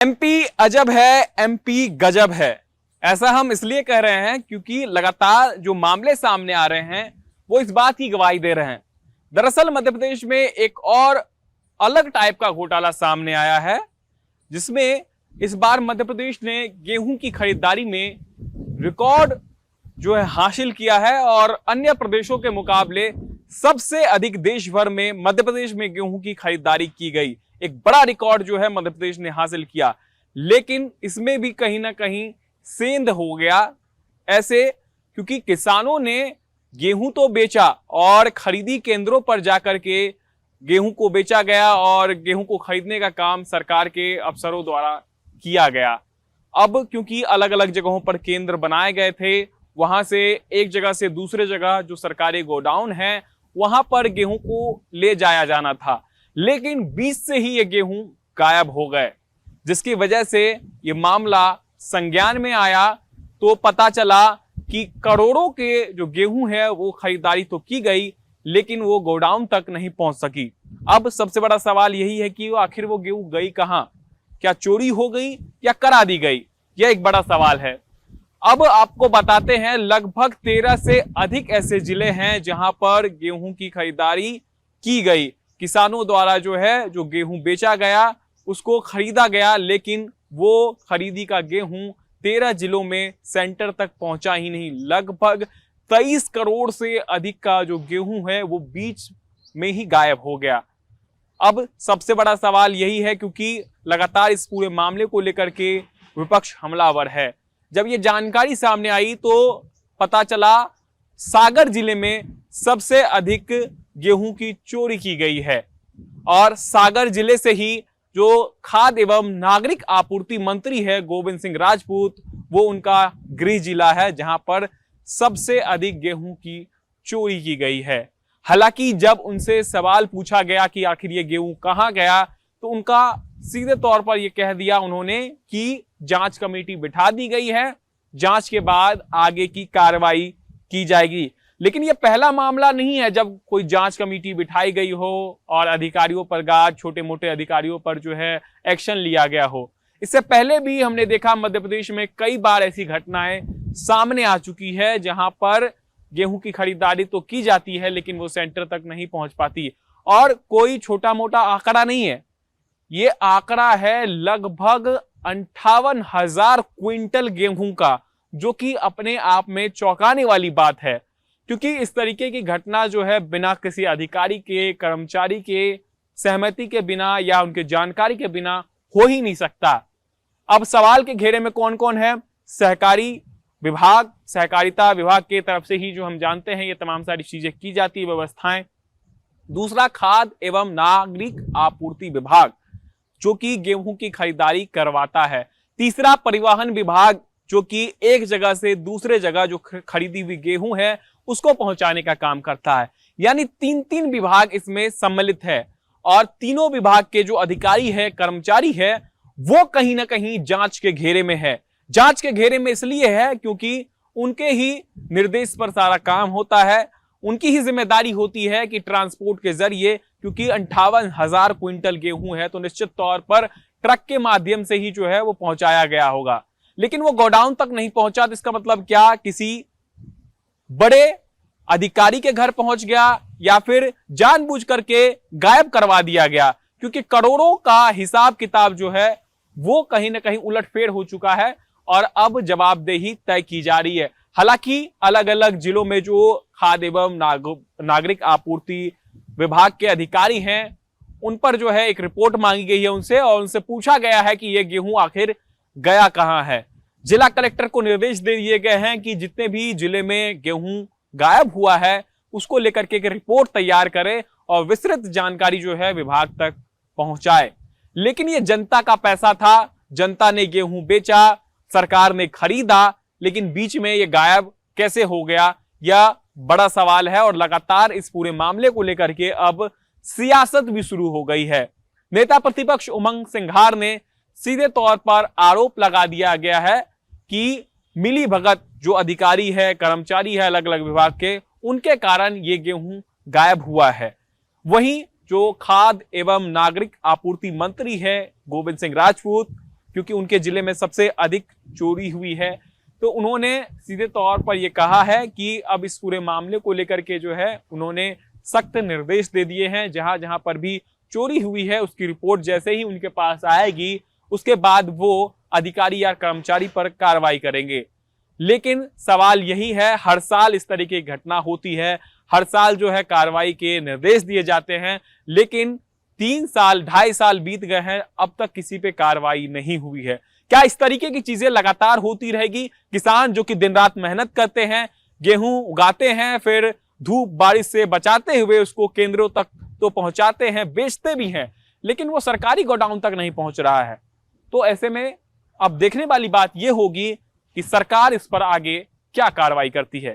MP अजब है, MP गजब है। ऐसा हम इसलिए कह रहे हैं क्योंकि लगातार जो मामले सामने आ रहे हैं वो इस बात की गवाही दे रहे हैं। दरअसल मध्य प्रदेश में एक और अलग टाइप का घोटाला सामने आया है, जिसमें इस बार मध्य प्रदेश ने गेहूं की खरीदारी में रिकॉर्ड जो है हासिल किया है और अन्य प्रदेशों के मुकाबले सबसे अधिक देश भर में मध्य प्रदेश में गेहूं की खरीदारी की गई। एक बड़ा रिकॉर्ड जो है मध्य प्रदेश ने हासिल किया, लेकिन इसमें भी कहीं ना कहीं सेंध हो गया ऐसे, क्योंकि किसानों ने गेहूं तो बेचा और खरीदी केंद्रों पर जाकर के गेहूं को बेचा गया और गेहूं को खरीदने का काम सरकार के अफसरों द्वारा किया गया। अब क्योंकि अलग अलग जगहों पर केंद्र बनाए गए थे, वहां से एक जगह से दूसरे जगह जो सरकारी गोडाउन है वहां पर गेहूं को ले जाया जाना था, लेकिन बीच से ही ये गेहूं गायब हो गए, जिसकी वजह से ये मामला संज्ञान में आया। तो पता चला कि करोड़ों के जो गेहूं है वो खरीदारी तो की गई, लेकिन वो गोडाउन तक नहीं पहुंच सकी। अब सबसे बड़ा सवाल यही है कि आखिर वो गेहूं गई कहां? क्या चोरी हो गई या करा दी गई? यह एक बड़ा सवाल है। अब आपको बताते हैं, लगभग 13 से अधिक ऐसे जिले हैं जहां पर गेहूं की खरीदारी की गई। किसानों द्वारा जो है जो गेहूं बेचा गया उसको खरीदा गया, लेकिन वो खरीदी का गेहूं 13 जिलों में सेंटर तक पहुंचा ही नहीं। लगभग 23 करोड़ से अधिक का जो गेहूं है वो बीच में ही गायब हो गया। अब सबसे बड़ा सवाल यही है, क्योंकि लगातार इस पूरे मामले को लेकर के विपक्ष हमलावर है। जब ये जानकारी सामने आई तो पता चला सागर जिले में सबसे अधिक गेहूं की चोरी की गई है, और सागर जिले से ही जो खाद्य एवं नागरिक आपूर्ति मंत्री है गोविंद सिंह राजपूत, वो उनका गृह जिला है जहां पर सबसे अधिक गेहूं की चोरी की गई है। हालांकि जब उनसे सवाल पूछा गया कि आखिर ये गेहूं कहां गया, तो उनका सीधे तौर पर यह कह दिया उन्होंने कि जांच कमेटी बिठा दी गई है, जांच के बाद आगे की कार्रवाई की जाएगी। लेकिन यह पहला मामला नहीं है जब कोई जांच कमेटी बिठाई गई हो और अधिकारियों पर छोटे मोटे अधिकारियों पर जो है एक्शन लिया गया हो। इससे पहले भी हमने देखा मध्य प्रदेश में कई बार ऐसी घटनाएं सामने आ चुकी है जहां पर गेहूं की खरीदारी तो की जाती है लेकिन वो सेंटर तक नहीं पहुंच पाती। और कोई छोटा मोटा आंकड़ा नहीं है, ये आंकड़ा है लगभग 58,000 क्विंटल गेहूं का, जो कि अपने आप में चौंकाने वाली बात है, क्योंकि इस तरीके की घटना जो है बिना किसी अधिकारी के, कर्मचारी के सहमति के बिना या उनके जानकारी के बिना हो ही नहीं सकता। अब सवाल के घेरे में कौन कौन है? सहकारी विभाग, सहकारिता विभाग के तरफ से ही जो हम जानते हैं ये तमाम सारी चीजें की जाती है, व्यवस्थाएं। दूसरा, खाद्य एवं नागरिक आपूर्ति विभाग, जो कि गेहूं की खरीदारी करवाता है। तीसरा, परिवहन विभाग, जो कि एक जगह से दूसरे जगह जो खरीदी हुई गेहूं है उसको पहुंचाने का काम करता है। यानी तीन विभाग इसमें सम्मिलित है, और तीनों विभाग के जो अधिकारी है, कर्मचारी है, वो कहीं ना कहीं जांच के घेरे में है। जांच के घेरे में इसलिए है क्योंकि उनके ही निर्देश पर सारा काम होता है, उनकी ही जिम्मेदारी होती है कि ट्रांसपोर्ट के जरिए, क्योंकि 58,000 क्विंटल गेहूं है तो निश्चित तौर पर ट्रक के माध्यम से ही जो है वो पहुंचाया गया होगा। लेकिन वो गोडाउन तक नहीं पहुंचा, तो इसका मतलब क्या? किसी बड़े अधिकारी के घर पहुंच गया या फिर जानबूझ करके गायब करवा दिया गया, क्योंकि करोड़ों का हिसाब किताब जो है वो कहीं ना कहीं उलटफेर हो चुका है और अब जवाबदेही तय की जा रही है। हालांकि अलग अलग जिलों में जो खाद्य एवं नागरिक आपूर्ति विभाग के अधिकारी हैं उन पर जो है एक रिपोर्ट मांगी गई है उनसे, और उनसे पूछा गया है कि यह गेहूं आखिर गया कहां है। जिला कलेक्टर को निर्देश दे दिए गए हैं कि जितने भी जिले में गेहूं गायब हुआ है उसको लेकर के एक रिपोर्ट तैयार करे और विस्तृत जानकारी जो है विभाग तक पहुंचाए। लेकिन ये जनता का पैसा था, जनता ने गेहूं बेचा, सरकार ने खरीदा, लेकिन बीच में ये गायब कैसे हो गया, यह बड़ा सवाल है। और लगातार इस पूरे मामले को लेकर के अब सियासत भी शुरू हो गई है। नेता प्रतिपक्ष उमंग सिंघार ने सीधे तौर पर आरोप लगा दिया गया है कि मिली भगत जो अधिकारी है, कर्मचारी है अलग अलग विभाग के, उनके कारण ये गेहूं गायब हुआ है। वहीं जो खाद्य एवं नागरिक आपूर्ति मंत्री है गोविंद सिंह राजपूत, क्योंकि उनके जिले में सबसे अधिक चोरी हुई है। तो उन्होंने सीधे तौर पर यह कहा है कि अब इस पूरे मामले को लेकर के जो है उन्होंने सख्त निर्देश दे दिए हैं। जहां जहां पर भी चोरी हुई है उसकी रिपोर्ट जैसे ही उनके पास आएगी उसके बाद वो अधिकारी या कर्मचारी पर कार्रवाई करेंगे। लेकिन सवाल यही है, हर साल इस तरीके की घटना होती है, हर साल जो है कार्रवाई के निर्देश दिए जाते हैं, लेकिन 3 साल 2.5 साल बीत गए हैं, अब तक किसी पे कार्रवाई नहीं हुई है। क्या इस तरीके की चीजें लगातार होती रहेगी? किसान जो कि दिन रात मेहनत करते हैं, गेहूं उगाते हैं, फिर धूप बारिश से बचाते हुए उसको केंद्रों तक तो पहुंचाते हैं, बेचते भी हैं, लेकिन वो सरकारी गोडाउन तक नहीं पहुंच रहा है। तो ऐसे में अब देखने वाली बात यह होगी कि सरकार इस पर आगे क्या कार्रवाई करती है।